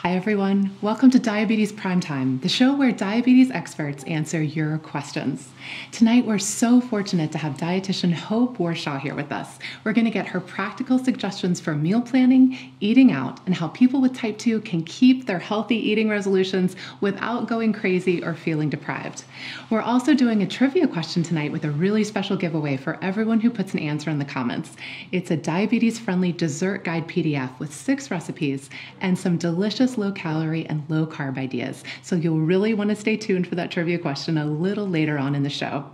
Hi, everyone. Welcome to Diabetes Primetime, the show where diabetes experts answer your questions. Tonight, we're so fortunate to have dietitian Hope Warshaw here with us. We're going to get her practical suggestions for meal planning, eating out, and how people with type 2 can keep their healthy eating resolutions without going crazy or feeling deprived. We're also doing a trivia question tonight with a really special giveaway for everyone who puts an answer in the comments. It's a diabetes-friendly dessert guide PDF with 6 recipes and some delicious low-calorie and low-carb ideas. So you'll really want to stay tuned for that trivia question a little later on in the show.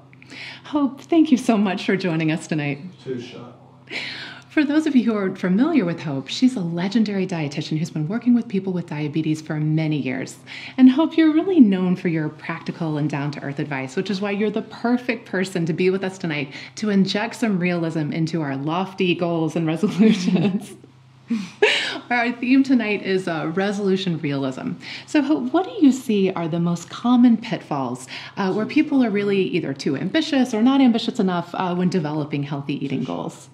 Hope, thank you so much for joining us tonight. For those of you who are familiar with Hope, she's a legendary dietitian who's been working with people with diabetes for many years. And Hope, you're really known for your practical and down-to-earth advice, which is why you're the perfect person to be with us tonight to inject some realism into our lofty goals and resolutions. Our theme tonight is resolution realism. So Hope, what do you see are the most common pitfalls where people are really either too ambitious or not ambitious enough when developing healthy eating goals?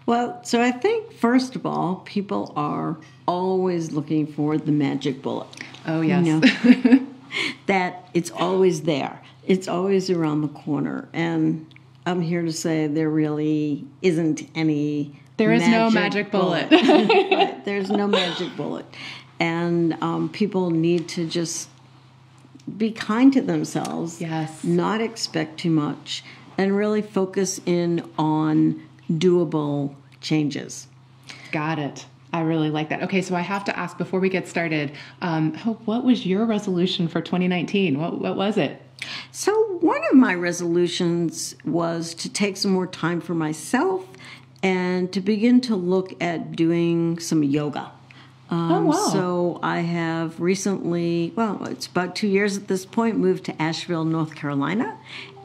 Well, so I think, first of all, people are always looking for the magic bullet. Oh, yes. You know, that it's always there. It's always around the corner. And I'm here to say there really isn't any There is no magic bullet. Right, there's no magic bullet. And people need to just be kind to themselves. Yes. Not expect too much. And really focus in on doable changes. Got it. I really like that. Okay, so I have to ask before we get started, Hope, what was your resolution for 2019? What was it? So one of my resolutions was to take some more time for myself and to begin to look at doing some yoga. Oh, wow. So I have recently, well, it's about 2 years at this point, moved to Asheville, North Carolina,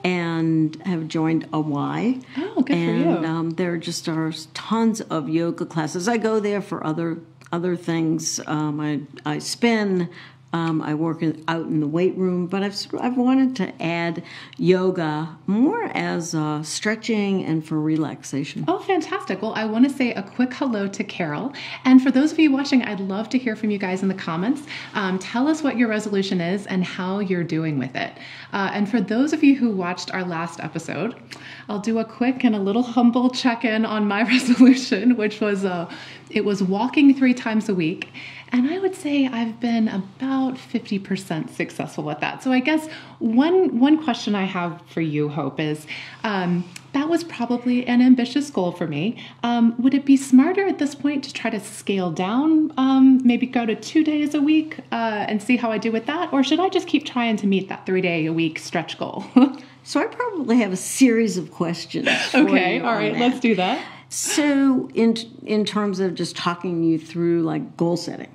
and have joined a Y. Oh, good for you. And there just are tons of yoga classes. I go there for other things. I spin. I work out in the weight room, but I've wanted to add yoga more as stretching and for relaxation. Oh, fantastic. Well, I want to say a quick hello to Carol. And for those of you watching, I'd love to hear from you guys in the comments. Tell us what your resolution is and how you're doing with it. And for those of you who watched our last episode, I'll do a quick and a little humble check-in on my resolution, which was it was walking 3 times a week. And I would say I've been about 50% successful with that. So I guess one question I have for you, Hope, is that was probably an ambitious goal for me. Would it be smarter at this point to try to scale down, maybe go to 2 days a week and see how I do with that? Or should I just keep trying to meet that 3-day-a-week stretch goal? So I probably have a series of questions. Okay, all right, let's do that. So in terms of just talking you through like goal setting,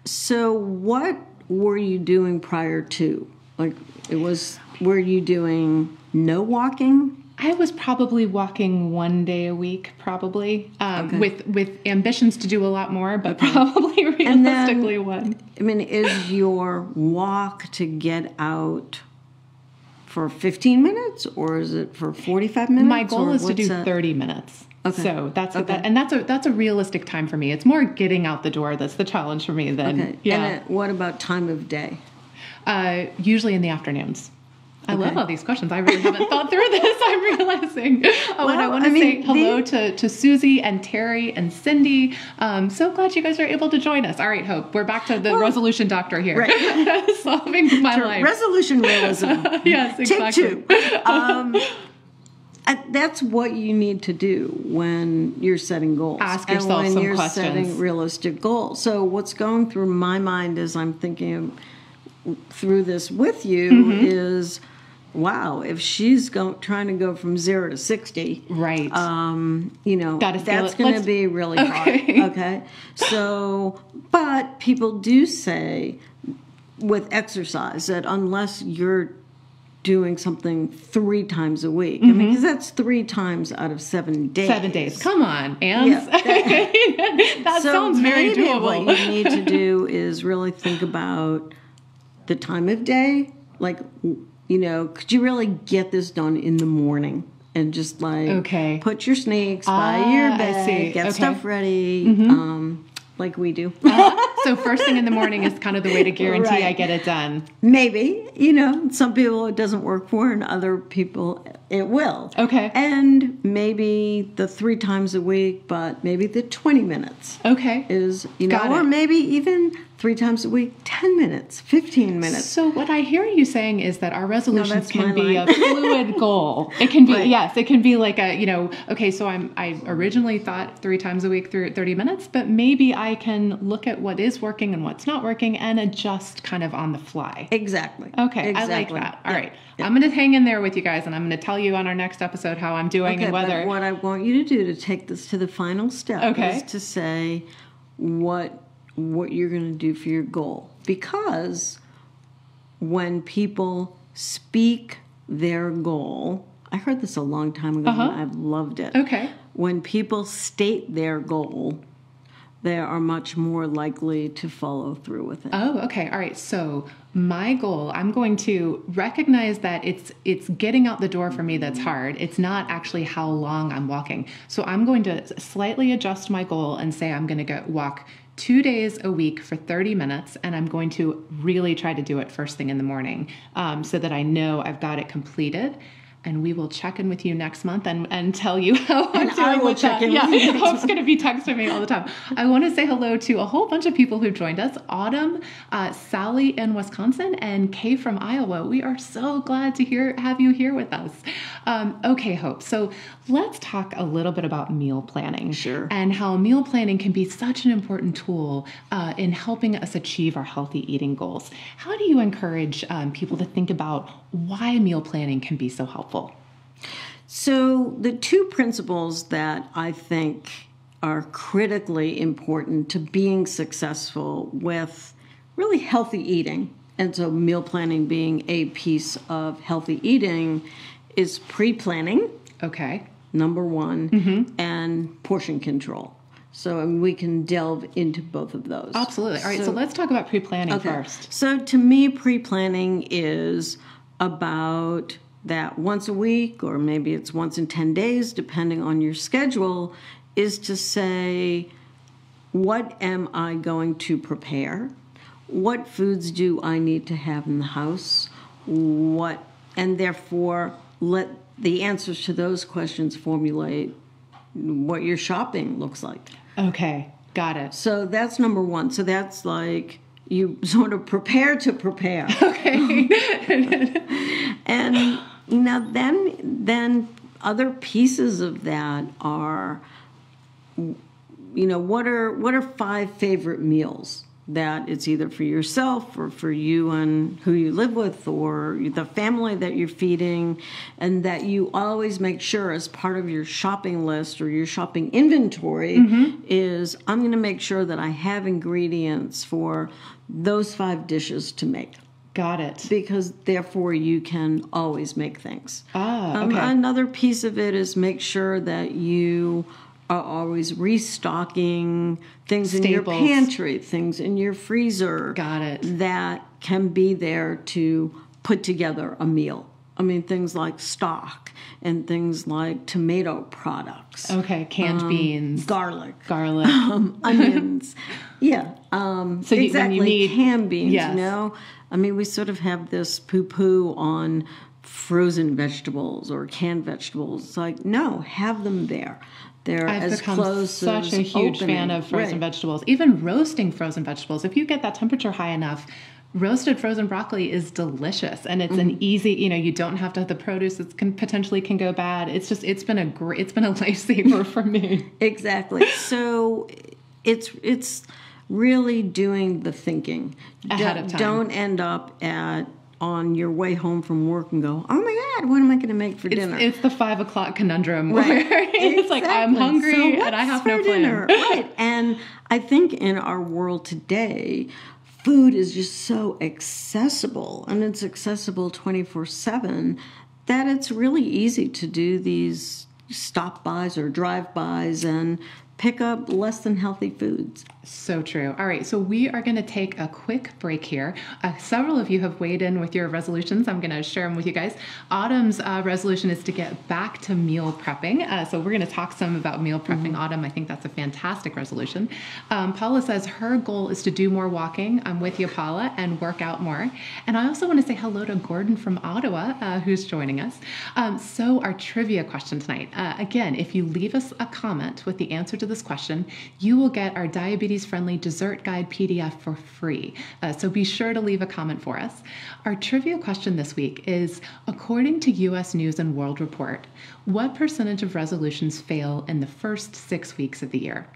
so what were you doing prior to? Like were you doing no walking? I was probably walking 1 day a week, probably, with ambitions to do a lot more, but probably realistically one. I mean, is your walk to get out for 15 minutes, or is it for 45 minutes? My goal is to do 30 minutes. Okay. So that's a realistic time for me. It's more getting out the door that's the challenge for me than yeah. And what about time of day? Usually in the afternoons. I love all these questions. I really haven't thought through this, I'm realizing. And I want to say hello to Susie and Terry and Cindy. So glad you guys are able to join us. All right, Hope, we're back to the resolution doctor here. Right. Solving my life. Resolution realism. Yes, exactly. Take 2. That's what you need to do when you're setting goals. Ask yourself some questions. And when you're setting realistic goals. So what's going through my mind as I'm thinking through this with you is, wow, if she's trying to go from 0 to 60, right? That's going to be really hard. Okay. So, but people do say with exercise that unless you're doing something 3 times a week, I mean, because that's 3 times out of 7 days. 7 days. Come on, Anne. Yeah, that sounds very doable. What you need to do is really think about the time of day, like, could you really get this done in the morning? And just like put your sneaks by your bed, get stuff ready, like we do. So first thing in the morning is kind of the way to guarantee I get it done. Maybe. Some people it doesn't work for, and other people it will. Okay. And maybe the 3 times a week, but maybe the 20 minutes. Okay. Is, or maybe even 3 times a week, 10 minutes, 15 minutes. So what I hear you saying is that our resolutions can be a fluid goal. It can be, yes, it can be like okay, so I originally thought 3 times a week through 30 minutes, but maybe I can look at what is working and what's not working and adjust kind of on the fly. Exactly. Okay, exactly. I like that. All right. Yeah. I'm going to hang in there with you guys, and I'm going to tell you on our next episode how I'm doing and whether... But what I want you to do to take this to the final step is to say what you're going to do for your goal. Because when people speak their goal, I heard this a long time ago and I've loved it. Okay. When people state their goal, they are much more likely to follow through with it. Oh, okay. All right. So my goal, I'm going to recognize that it's getting out the door for me that's hard. It's not actually how long I'm walking. So I'm going to slightly adjust my goal and say I'm going to walk 2 days a week for 30 minutes, and I'm going to really try to do it first thing in the morning so that I know I've got it completed. And we will check in with you next month and tell you how I'm doing with that. Yeah, Hope's going to be texting me all the time. I want to say hello to a whole bunch of people who joined us. Autumn, Sally in Wisconsin, and Kay from Iowa. We are so glad to have you here with us. Okay, Hope. So let's talk a little bit about meal planning. Sure. And how meal planning can be such an important tool in helping us achieve our healthy eating goals. How do you encourage people to think about why meal planning can be so helpful? So the 2 principles that I think are critically important to being successful with really healthy eating, and so meal planning being a piece of healthy eating, is pre-planning. Okay. Number 1, and portion control. So we can delve into both of those. Absolutely. All right, so let's talk about pre-planning first. So to me, pre-planning is about that once a week, or maybe it's once in 10 days, depending on your schedule, is to say, what am I going to prepare? What foods do I need to have in the house? And therefore, let the answers to those questions formulate what your shopping looks like. Okay, got it. So that's number 1. So that's like you sort of prepare to prepare. Okay. And then other pieces of that are, what are 5 favorite meals that it's either for yourself or for you and who you live with or the family that you're feeding, and that you always make sure as part of your shopping list or your shopping inventory is, I'm going to make sure that I have ingredients for those 5 dishes to make. Got it. Because therefore you can always make things. Okay. Another piece of it is make sure that you are always restocking things in your pantry, things in your freezer. Got it. That can be there to put together a meal. I mean, things like stock and things like tomato products. Okay, canned beans. Garlic. Onions. Yeah. So exactly. You need canned beans, yes. I mean, we sort of have this poo-poo on frozen vegetables or canned vegetables. It's like, no, have them there. They're I've as become close such as a huge opening. fan of frozen vegetables. Even roasting frozen vegetables. If you get that temperature high enough, roasted frozen broccoli is delicious, and it's an easy. You don't have to have the produce that potentially can go bad. It's been a lifesaver for me. Exactly. So it's really doing the thinking ahead of time. Don't end up on your way home from work and go, oh my God, what am I going to make for dinner? It's the 5 o'clock conundrum where it's like, I'm hungry and I have no plan. Right. And I think in our world today, food is just so accessible, and it's accessible 24/7, that it's really easy to do these stop-bys or drive-bys and pick up less than healthy foods. So true. All right, so we are going to take a quick break here. Several of you have weighed in with your resolutions. I'm going to share them with you guys. Autumn's resolution is to get back to meal prepping. So we're going to talk some about meal prepping. Autumn, I think that's a fantastic resolution. Paula says her goal is to do more walking. I'm with you, Paula, and work out more. And I also want to say hello to Gordon from Ottawa, who's joining us. So our trivia question tonight. Again, if you leave us a comment with the answer to this question, you will get our diabetes-friendly dessert guide PDF for free. So be sure to leave a comment for us. Our trivia question this week is, according to U.S. News and World Report, what percentage of resolutions fail in the first 6 weeks of the year?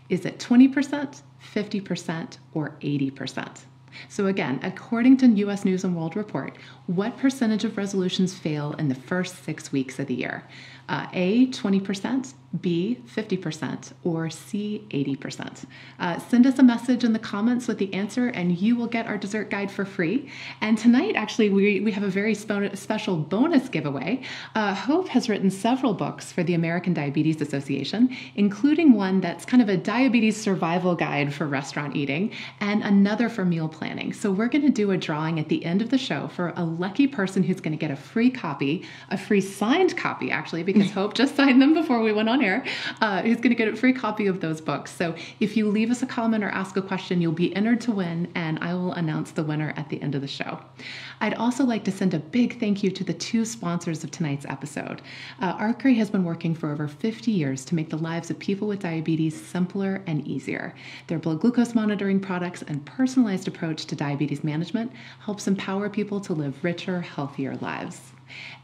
Is it 20%, 50%, or 80%? So again, according to U.S. News and World Report, what percentage of resolutions fail in the first 6 weeks of the year? A, 20%, B, 50%, or C, 80%. Send us a message in the comments with the answer and you will get our dessert guide for free. And tonight, actually, we have a very special bonus giveaway. Hope has written several books for the American Diabetes Association, including one that's kind of a diabetes survival guide for restaurant eating and another for meal planning. So we're going to do a drawing at the end of the show for a lucky person who's going to get a free copy, a free signed copy, actually, because Hope just signed them before we went on air, who's going to get a free copy of those books. So if you leave us a comment or ask a question, you'll be entered to win, and I will announce the winner at the end of the show. I'd also like to send a big thank you to the two sponsors of tonight's episode. Archery has been working for over 50 years to make the lives of people with diabetes simpler and easier. Their blood glucose monitoring products and personalized approach to diabetes management helps empower people to live richer, healthier lives.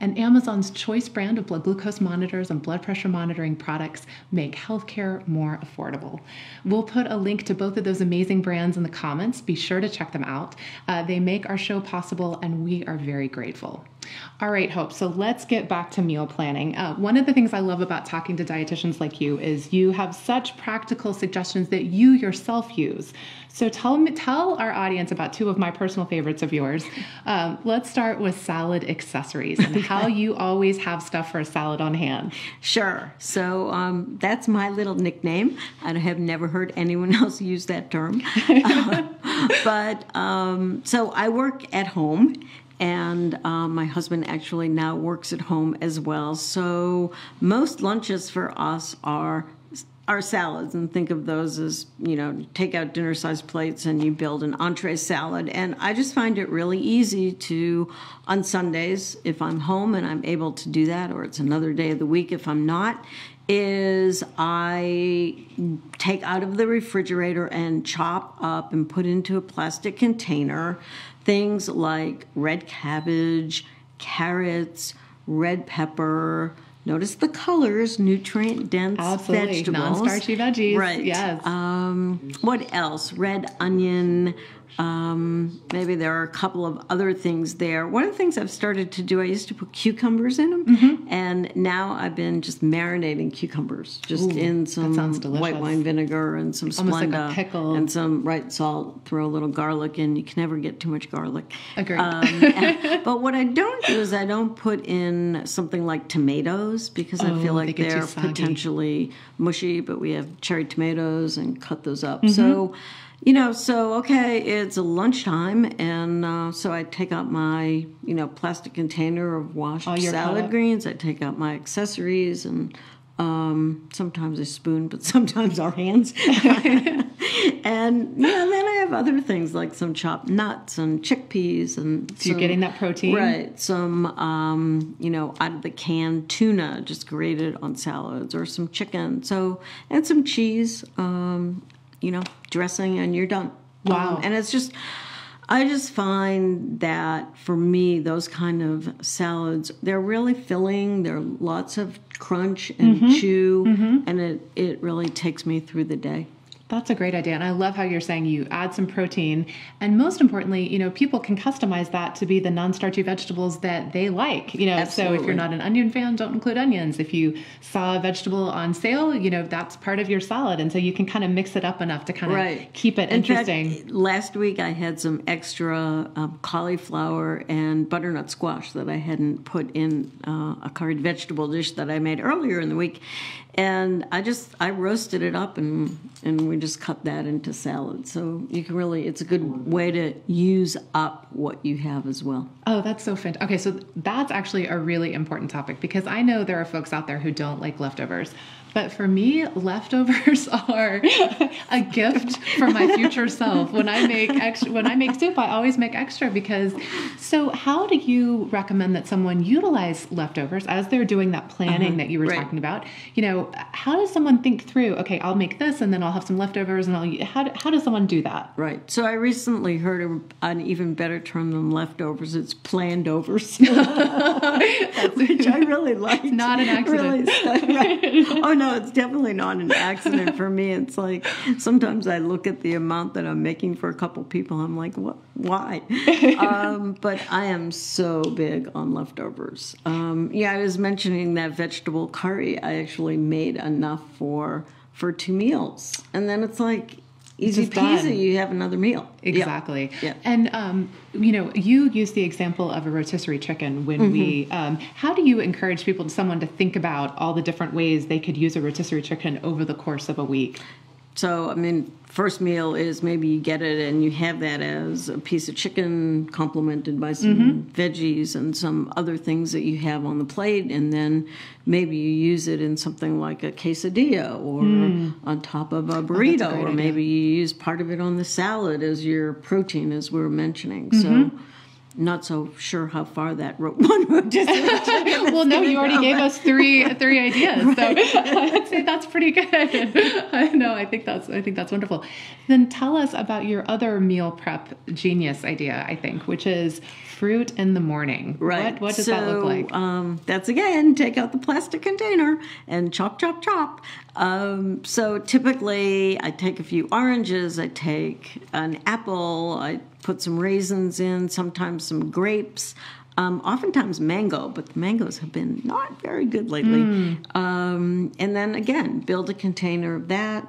And Amazon's choice brand of blood glucose monitors and blood pressure monitoring products make healthcare more affordable. We'll put a link to both of those amazing brands in the comments. Be sure to check them out. They make our show possible, and we are very grateful. All right, Hope, so let's get back to meal planning. One of the things I love about talking to dietitians like you is you have such practical suggestions that you yourself use. So tell our audience about two of my personal favorites of yours. Let's start with salad accessories and how you always have stuff for a salad on hand. Sure. So that's my little nickname. I have never heard anyone else use that term. So I work at home. And my husband actually now works at home as well. So most lunches for us are salads, and think of those as, take out dinner-sized plates and you build an entree salad. And I just find it really easy to, on Sundays, if I'm home and I'm able to do that, or it's another day of the week if I'm not, is I take out of the refrigerator and chop up and put into a plastic container things like red cabbage, carrots, red pepper. Notice the colors, nutrient-dense vegetables. Non-starchy veggies. Right. Yes. What else? Red onion. Maybe there are a couple of other things there. One of the things I've started to do, I used to put cucumbers in them, and now I've been just marinating cucumbers, in some white wine vinegar and some Splenda, like a pickle, and some salt. Throw a little garlic in. You can never get too much garlic. Agreed. But what I don't do is I don't put in something like tomatoes because I feel like they're potentially mushy. But we have cherry tomatoes and cut those up. So. Okay, it's lunchtime, and so I take out my, plastic container of washed salad greens. I take out my accessories, and sometimes a spoon, but sometimes our hands. And, then I have other things like some chopped nuts and chickpeas. And so you're getting that protein? Right. Some, out of the can tuna just grated on salads, or some chicken. So, and some cheese, dressing, and you're done. Wow. And it's just, I just find that for me, those kind of salads, they're really filling. There are lots of crunch and chew, and it really takes me through the day. That's a great idea. And I love how you're saying you add some protein. And most importantly, people can customize that to be the non-starchy vegetables that they like. So if you're not an onion fan, don't include onions. If you saw a vegetable on sale, that's part of your salad. And so you can kind of mix it up enough to kind of keep it interesting. In fact, last week I had some extra cauliflower and butternut squash that I hadn't put in a curried vegetable dish that I made earlier in the week. And I roasted it up, and we we just cut that into salad. So you can really, it's a good way to use up what you have as well. Oh, that's so fantastic. Okay, so that's actually a really important topic because I know there are folks out there who don't like leftovers. But for me, leftovers are a gift for my future self. When I make soup, I always make extra because. So, how do you recommend that someone utilize leftovers as they're doing that planning that you were talking about? You know, how does someone think through? Okay, I'll make this, and then I'll have some leftovers, and how does someone do that? Right. So I recently heard an even better term than leftovers. It's planned overs, which I really like. Not an accident. Really, oh no, it's definitely not an accident for me. It's like sometimes I look at the amount that I'm making for a couple people. I'm like, what? Why? But I am so big on leftovers. I was mentioning that vegetable curry. I actually made enough for 2 meals, and then it's like easy peasy. You have another meal. Exactly. Yeah. And you use the example of a rotisserie chicken when we. How do you encourage someone to think about all the different ways they could use a rotisserie chicken over the course of a week? So, I mean, first meal is maybe you get it and you have that as a piece of chicken complemented by some veggies and some other things that you have on the plate. And then maybe you use it in something like a quesadilla or on top of a burrito. Or maybe you use part of it on the salad as your protein, as we were mentioning. So not so sure how far that one rotisserie chicken. Well, no, you already gave us three ideas, right. So I'd say that's pretty good. I think that's wonderful. Then tell us about your other meal prep genius idea, I think, which is fruit in the morning. Right. What does that look like? That's again, take out the plastic container and chop, chop, chop. So typically I take a few oranges, I take an apple, I put some raisins in, sometimes some grapes, oftentimes mango, but the mangoes have been not very good lately. And then again, build a container of that.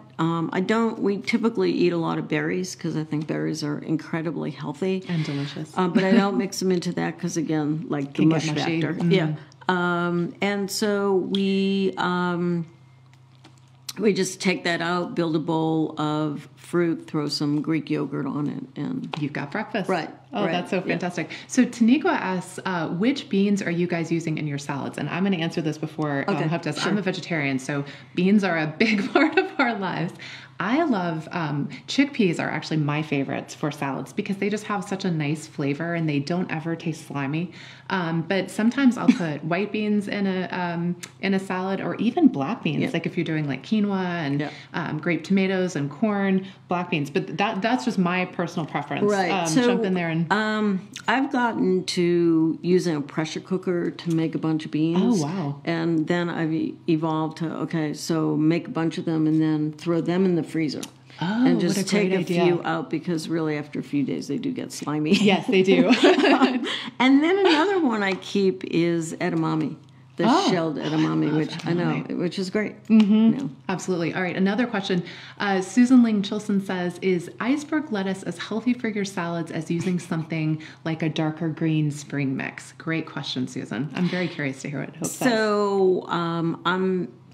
We typically eat a lot of berries because I think berries are incredibly healthy. And delicious. But I don't mix them into that because again, like the mush factor. Yeah. And so we just take that out, build a bowl of fruit, throw some Greek yogurt on it, and you've got breakfast. Right. Oh, that's so fantastic. Yeah. So Taniqua asks, which beans are you guys using in your salads? And I'm going to answer this before Hope does. Sure. I'm a vegetarian, so beans are a big part of our lives. I love chickpeas are actually my favorites for salads because they just have such a nice flavor and they don't ever taste slimy. But sometimes I'll put white beans in a salad or even black beans, like if you're doing like quinoa and grape tomatoes and corn, black beans. But that's just my personal preference. Right. So jump in there and I've gotten to using a pressure cooker to make a bunch of beans. Oh wow! And then I've evolved to so make a bunch of them and then throw them in the freezer. Oh, and just what a take great idea. Few out because really after a few days they do get slimy. Yes, they do. And then another one I keep is edamame. The shelled edamame, which is great. Absolutely. All right, another question. Susan Ling Chilson says, is iceberg lettuce as healthy for your salads as using something like a darker green spring mix? Great question, Susan. I'm very curious to hear what Hope says. So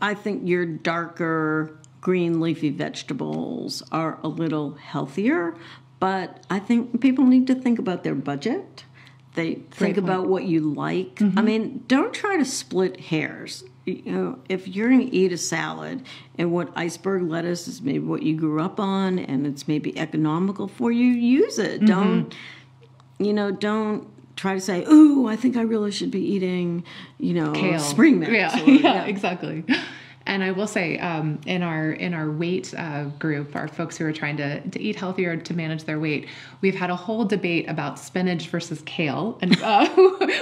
I think your darker green leafy vegetables are a little healthier, but I think people need to think about their budget. They think about what you like. I mean, don't try to split hairs. If you're going to eat a salad and what iceberg lettuce is maybe what you grew up on and it's maybe economical for you, use it. Don't try to say, ooh, I think I really should be eating, Kale. Spring mix. Yeah, exactly. And I will say, in our weight group, our folks who are trying to eat healthier to manage their weight, we've had a whole debate about spinach versus kale. And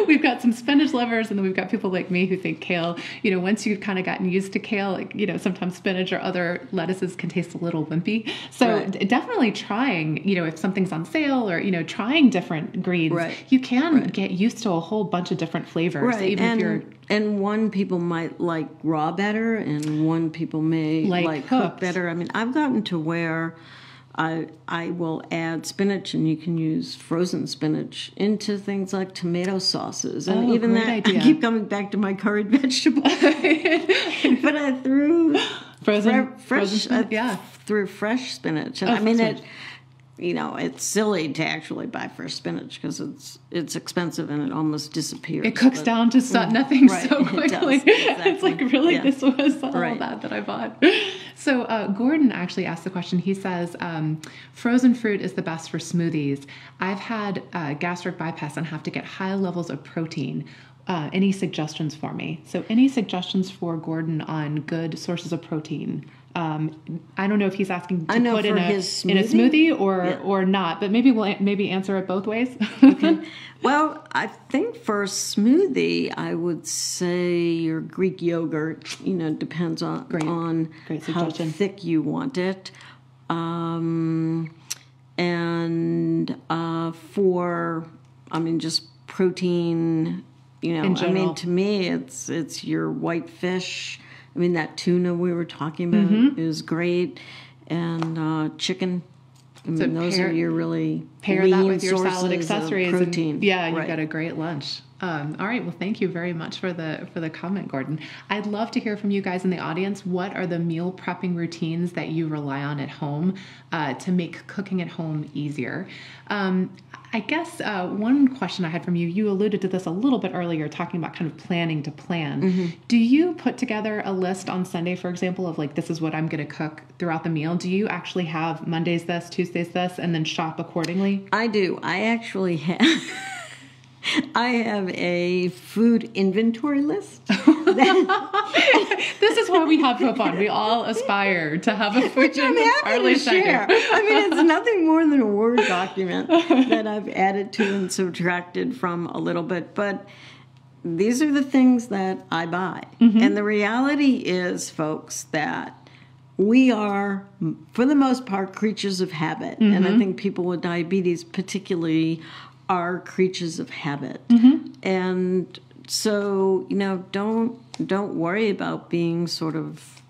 we've got some spinach lovers, and then we've got people like me who think kale, once you've kind of gotten used to kale, sometimes spinach or other lettuces can taste a little wimpy. So definitely trying, if something's on sale or, trying different greens, you can get used to a whole bunch of different flavors. Right. Even if you're... And one people might like raw better, and one people may like cooked better. I mean, I've gotten to where I will add spinach, and you can use frozen spinach into things like tomato sauces. And even that, idea. I keep coming back to my curried vegetable. But I threw fresh, through fresh spinach. And I mean, it's silly to actually buy fresh spinach because it's expensive and it almost disappears. It cooks down to nothing so quickly. It does, exactly. It's like, really, this was all that I bought. So Gordon actually asked the question. He says, frozen fruit is the best for smoothies. I've had gastric bypass and have to get high levels of protein. Any suggestions for me? So any suggestions for Gordon on good sources of protein? I don't know if he's asking to put in a smoothie or not, but maybe we'll answer it both ways. Okay. Well, I think for a smoothie, I would say your Greek yogurt, depends on how thick you want it. Just protein, to me, it's your white fish. That tuna we were talking about is great, and chicken. Those are your really pair that with your salad accessories. Protein. And, you got a great lunch. All right. Well, thank you very much for the comment, Gordon. I'd love to hear from you guys in the audience. What are the meal prepping routines that you rely on at home to make cooking at home easier? I guess one question I had from you, you alluded to this a little bit earlier, talking about kind of planning to plan. Mm-hmm. Do you put together a list on Sunday, for example, of this is what I'm going to cook throughout the meal? Do you actually have Mondays this, Tuesdays this, and then shop accordingly? I do. I actually have... I have a food inventory list. This is why we have Hope on. We all aspire to have a food inventory list. Share. It's nothing more than a Word document that I've added to and subtracted from a little bit. But these are the things that I buy. Mm-hmm. And the reality is, folks, that we are, for the most part, creatures of habit. Mm-hmm. And I think people with diabetes particularly are creatures of habit. Mm-hmm. And so, don't worry about being sort of,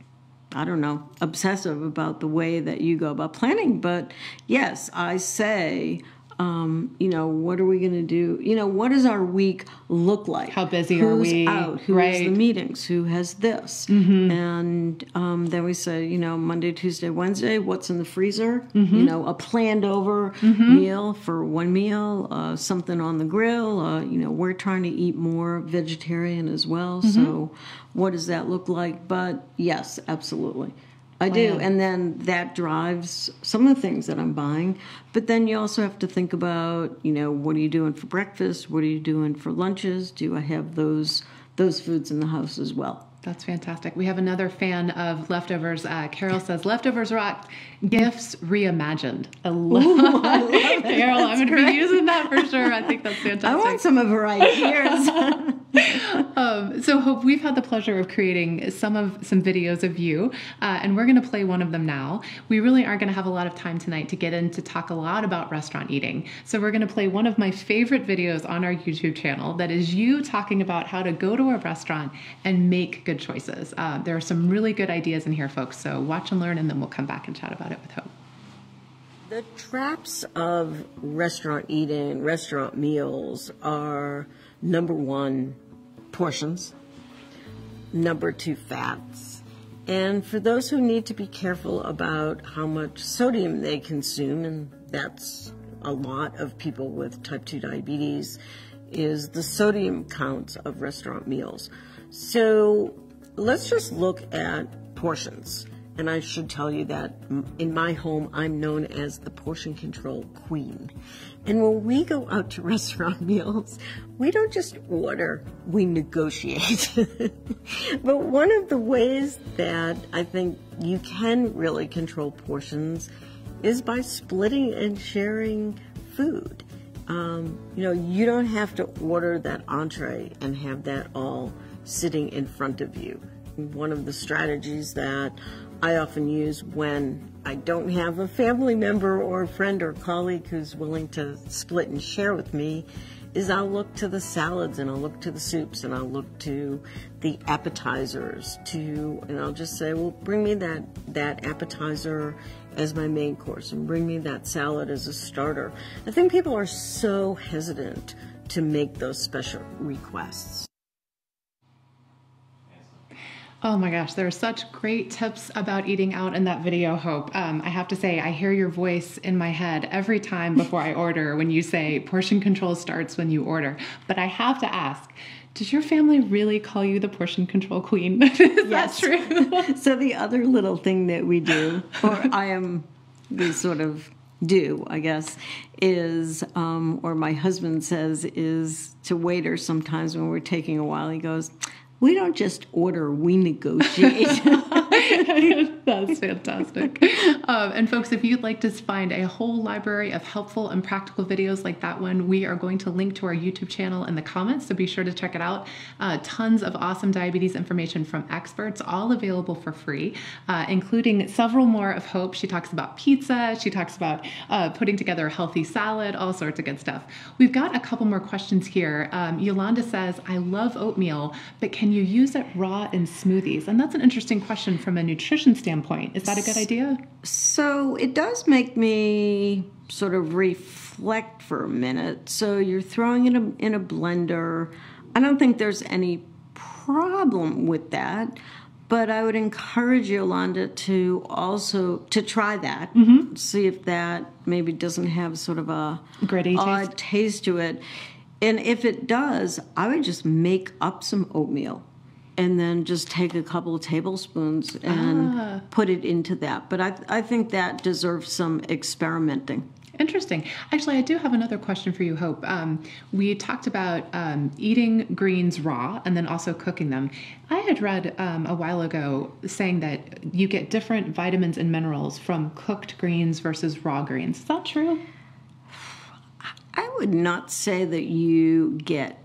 obsessive about the way that you go about planning. But yes, I say, what are we going to do? What does our week look like? How busy are we? Who's out? Who has the meetings? Who has this? Mm-hmm. And then we say, Monday, Tuesday, Wednesday, what's in the freezer? Mm-hmm. A planned over mm-hmm. meal for one meal, something on the grill. We're trying to eat more vegetarian as well. Mm-hmm. So what does that look like? But yes, absolutely. I do, and then that drives some of the things that I'm buying. But then you also have to think about, what are you doing for breakfast? What are you doing for lunches? Do I have those foods in the house as well? That's fantastic. We have another fan of leftovers. Carol says, leftovers rock, gifts reimagined. I love it. Carol, I'm going to be using that for sure. I think that's fantastic. I want some of her ideas. So Hope, we've had the pleasure of creating some videos of you, and we're going to play one of them now. We really aren't going to have a lot of time tonight to get in to talk a lot about restaurant eating. So we're going to play one of my favorite videos on our YouTube channel that is you talking about how to go to a restaurant and make good choices. There are some really good ideas in here, folks. So watch and learn, and then we'll come back and chat about it with Hope. The traps of restaurant eating, restaurant meals are, number one, portions, number two, fats. And for those who need to be careful about how much sodium they consume, and that's a lot of people with type 2 diabetes, is the sodium counts of restaurant meals. So let's just look at portions. And I should tell you that in my home, I'm known as the portion control queen. And when we go out to restaurant meals, we don't just order, we negotiate. But one of the ways that I think you can really control portions is by splitting and sharing food. You don't have to order that entree and have that all sitting in front of you. One of the strategies that I often use when I don't have a family member or a friend or colleague who's willing to split and share with me is I'll look to the salads and I'll look to the soups and I'll look to the appetizers and I'll just say, well, bring me that appetizer as my main course and bring me that salad as a starter. I think people are so hesitant to make those special requests. Oh my gosh, there are such great tips about eating out in that video, Hope. I have to say, I hear your voice in my head every time before I order when you say portion control starts when you order. But I have to ask, does your family really call you the portion control queen? Is that true? So the other little thing that we do, or we sort of do, I guess, is, or my husband says, is to waiters sometimes when we're taking a while, he goes, we don't just order, we negotiate. That's fantastic. And folks, if you'd like to find a whole library of helpful and practical videos like that one, we are going to link to our YouTube channel in the comments, so be sure to check it out. Tons of awesome diabetes information from experts, all available for free, including several more of Hope. She talks about pizza. She talks about putting together a healthy salad, all sorts of good stuff. We've got a couple more questions here. Yolanda says, I love oatmeal, but can you use it raw in smoothies? And that's an interesting question from a nutrition standpoint. Is that a good idea? So it does make me sort of reflect for a minute. So you're throwing it in a blender. I don't think there's any problem with that, but I would encourage Yolanda to try that, see if that maybe doesn't have sort of a gritty odd taste to it. And if it does, I would just make up some oatmeal and then just take a couple of tablespoons and put it into that. But I think that deserves some experimenting. Interesting. Actually, I do have another question for you, Hope. We talked about eating greens raw and then also cooking them. I had read a while ago saying that you get different vitamins and minerals from cooked greens versus raw greens. Is that true? I would not say that you get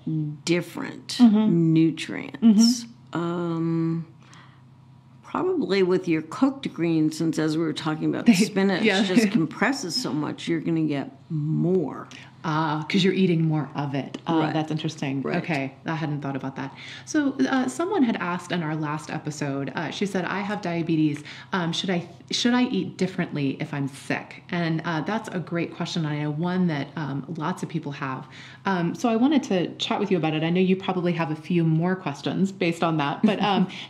different nutrients. Probably with your cooked greens, since as we were talking about, the spinach just compresses so much, you're going to get more. Because you're eating more of it. Right. That's interesting. Right. Okay, I hadn't thought about that. So someone had asked in our last episode, she said, I have diabetes. Should I eat differently if I'm sick? And that's a great question. I know one that lots of people have. So I wanted to chat with you about it. I know you probably have a few more questions based on that, but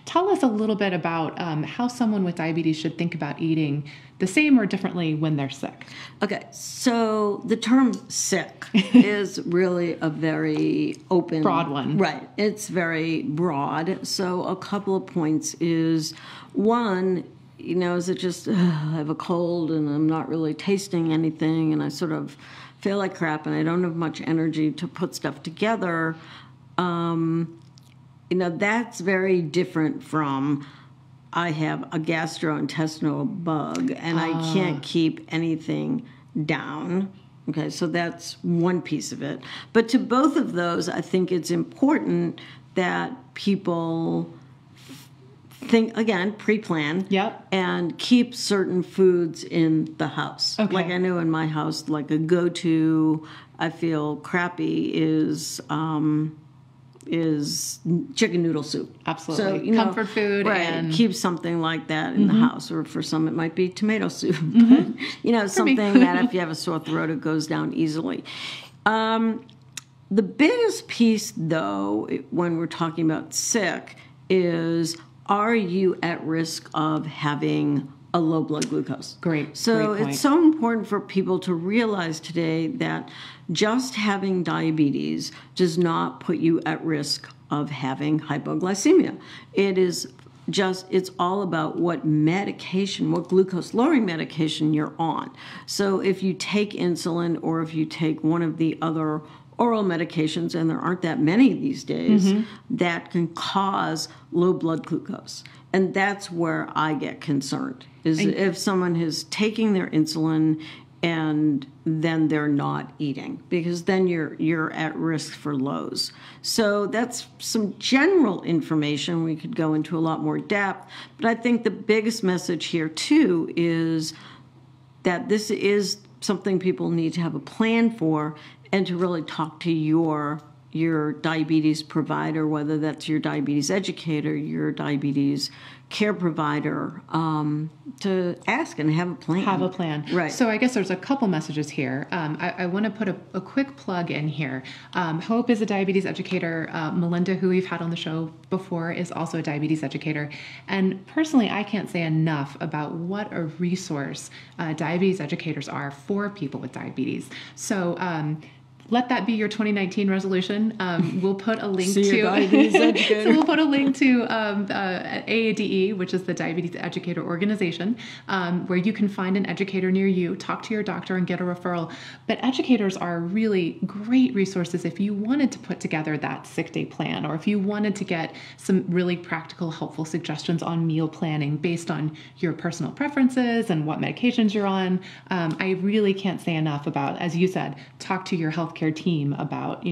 tell us a little bit about how someone with diabetes should think about eating the same or differently when they're sick. Okay, so the term sick is really a very open... broad one. Right, it's very broad. So a couple of points is, one, is it just, I have a cold and I'm not really tasting anything and I sort of feel like crap and I don't have much energy to put stuff together. That's very different from... I have a gastrointestinal bug and I can't keep anything down. Okay, so that's one piece of it. But to both of those, I think it's important that people think, again, pre-plan and keep certain foods in the house. Okay. Like I know in my house, like a go-to, I feel crappy is chicken noodle soup. Absolutely. So, comfort food. Right, and keep something like that in the house. Or for some, it might be tomato soup. But, something that if you have a sore throat, it goes down easily. The biggest piece, though, when we're talking about sick, is are you at risk of having a low blood glucose? Great. So great point. It's so important for people to realize today that just having diabetes does not put you at risk of having hypoglycemia. It's all about what medication, what glucose lowering medication you're on. So if you take insulin or if you take one of the other oral medications, and there aren't that many these days, that can cause low blood glucose. And that's where I get concerned, is if someone is taking their insulin and then they're not eating, because then you're at risk for lows. So that's some general information. We could go into a lot more depth, but I think the biggest message here too is that this is something people need to have a plan for and to really talk to your your diabetes provider, whether that's your diabetes educator, your diabetes care provider, to ask and have a plan. Have a plan. Right. So I guess there's a couple messages here. I want to put a quick plug in here. Hope is a diabetes educator. Melinda, who we've had on the show before, is also a diabetes educator. And personally, I can't say enough about what a resource diabetes educators are for people with diabetes. So let that be your 2019 resolution. We'll put a link to so we'll put a link to AADE, which is the Diabetes Educator Organization, where you can find an educator near you, talk to your doctor, and get a referral. But educators are really great resources if you wanted to put together that sick day plan, or if you wanted to get some really practical, helpful suggestions on meal planning based on your personal preferences and what medications you're on. I really can't say enough about, as you said, talk to your healthcare team about,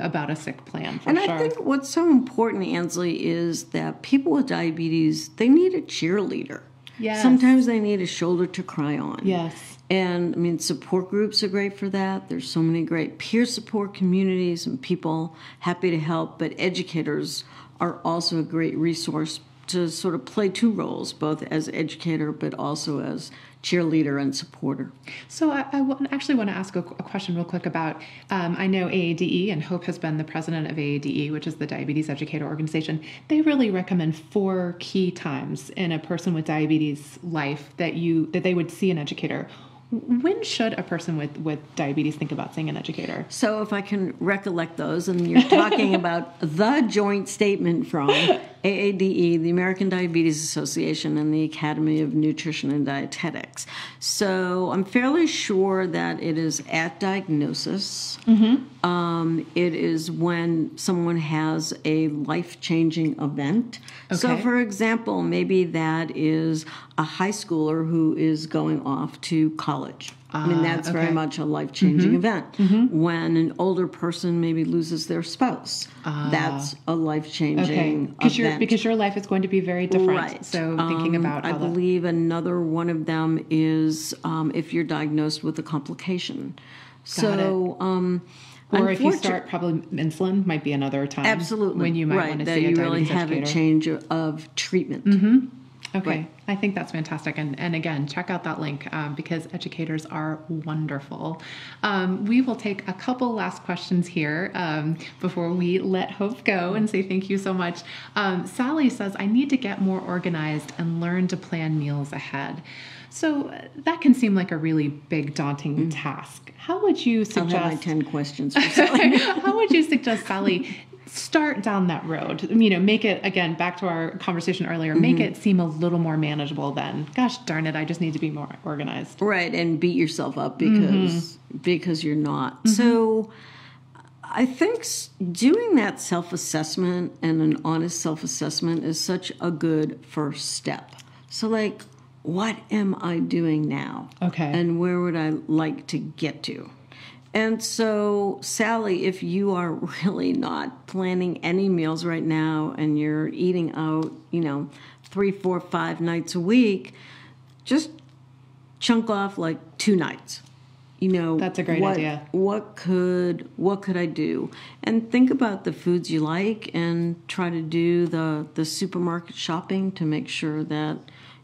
about a sick plan. And I think what's so important, Ansley, is that people with diabetes, they need a cheerleader. Yes. Sometimes they need a shoulder to cry on. Yes. And I mean, support groups are great for that. There's so many great peer support communities and people happy to help, but educators are also a great resource to sort of play two roles, both as educator but also as cheerleader and supporter. So I actually want to ask a question real quick about, I know AADE, and Hope has been the president of AADE, which is the Diabetes Educator Organization. They really recommend 4 key times in a person with diabetes life that they would see an educator. When should a person with diabetes think about seeing an educator? So if I can recollect those, and you're talking about the joint statement from AADE, the American Diabetes Association, and the Academy of Nutrition and Dietetics. So I'm fairly sure that it is at diagnosis. Mm-hmm. It is when someone has a life-changing event. Okay. So for example, maybe that is a high schooler who is going off to college. I mean, that's very much a life-changing event. Mm-hmm. When an older person maybe loses their spouse, that's a life-changing event. Because your life is going to be very different. Right. So thinking about I believe another one of them is if you're diagnosed with a complication. Or if you start probably insulin might be another time. Absolutely. When you might want to see a diabetes educator. That you really have a change of treatment. Mm-hmm. Okay, right. I think that's fantastic. And again, check out that link because educators are wonderful. We will take a couple last questions here before we let Hope go and say thank you so much. Sally says, I need to get more organized and learn to plan meals ahead. So that can seem like a really big, daunting task. How would you suggest... I'll have my 10 questions for Sally. How would you suggest, Sally, start down that road? Make it, again, back to our conversation earlier, make it seem a little more manageable than, gosh darn it, I just need to be more organized. Right, and beat yourself up because you're not. Mm-hmm. So I think doing that self-assessment and an honest self-assessment is such a good first step. So what am I doing now? Okay. And where would I like to get to? And so, Sally, if you are really not planning any meals right now and you're eating out, 3, 4, 5 nights a week, just chunk off 2 nights. That's a great idea. What could I do? And think about the foods you like and try to do the supermarket shopping to make sure that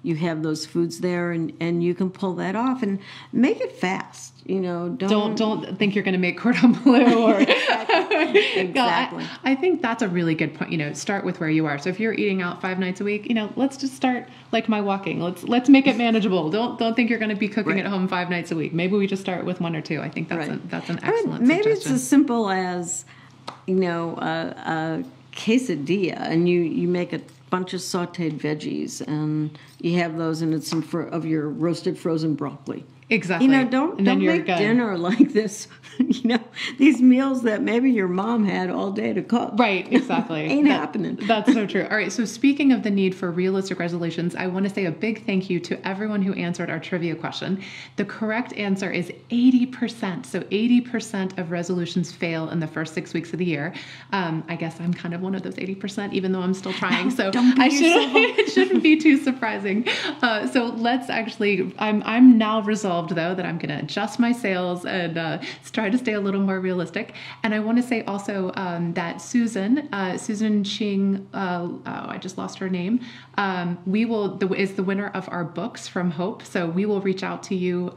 you have those foods there and you can pull that off and make it fast. Don't think you're going to make cordon bleu or exactly. I think that's a really good point. Start with where you are. So if you're eating out 5 nights a week, let's just start like my walking. Let's make it manageable. Don't think you're going to be cooking at home 5 nights a week. Maybe we just start with 1 or 2. I think that's an excellent maybe suggestion. It's as simple as a quesadilla, and you make a bunch of sautéed veggies, and you have those, and it's some of your roasted frozen broccoli. Exactly. Don't make dinner like this. These meals that maybe your mom had all day to cook. Right, exactly. Ain't happening. That's so true. All right, so speaking of the need for realistic resolutions, I want to say a big thank you to everyone who answered our trivia question. The correct answer is 80%. So 80% of resolutions fail in the first 6 weeks of the year. I guess I'm kind of one of those 80%, even though I'm still trying. So it shouldn't be too surprising. So let's actually, I'm now resolved resolved, though, that I'm going to adjust my sails and try to stay a little more realistic. And I want to say also that Susan Ching, I just lost her name, is the winner of our books from Hope. So we will reach out to you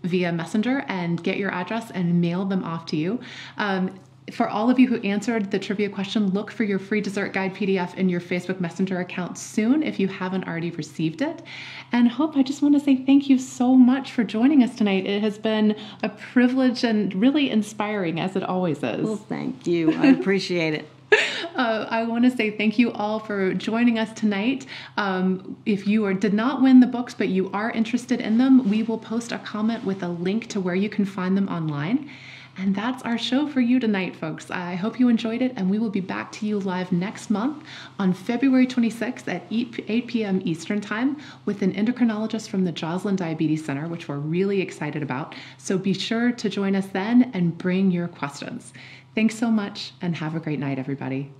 via Messenger and get your address and mail them off to you. For all of you who answered the trivia question, look for your free dessert guide PDF in your Facebook Messenger account soon if you haven't already received it. And Hope, I just want to say thank you so much for joining us tonight. It has been a privilege and really inspiring, as it always is. Well, thank you. I appreciate it. I want to say thank you all for joining us tonight. If you did not win the books, but you are interested in them, we will post a comment with a link to where you can find them online. And that's our show for you tonight, folks. I hope you enjoyed it, and we will be back to you live next month on February 26th at 8 p.m. Eastern Time with an endocrinologist from the Joslin Diabetes Center, which we're really excited about. So be sure to join us then and bring your questions. Thanks so much, and have a great night, everybody.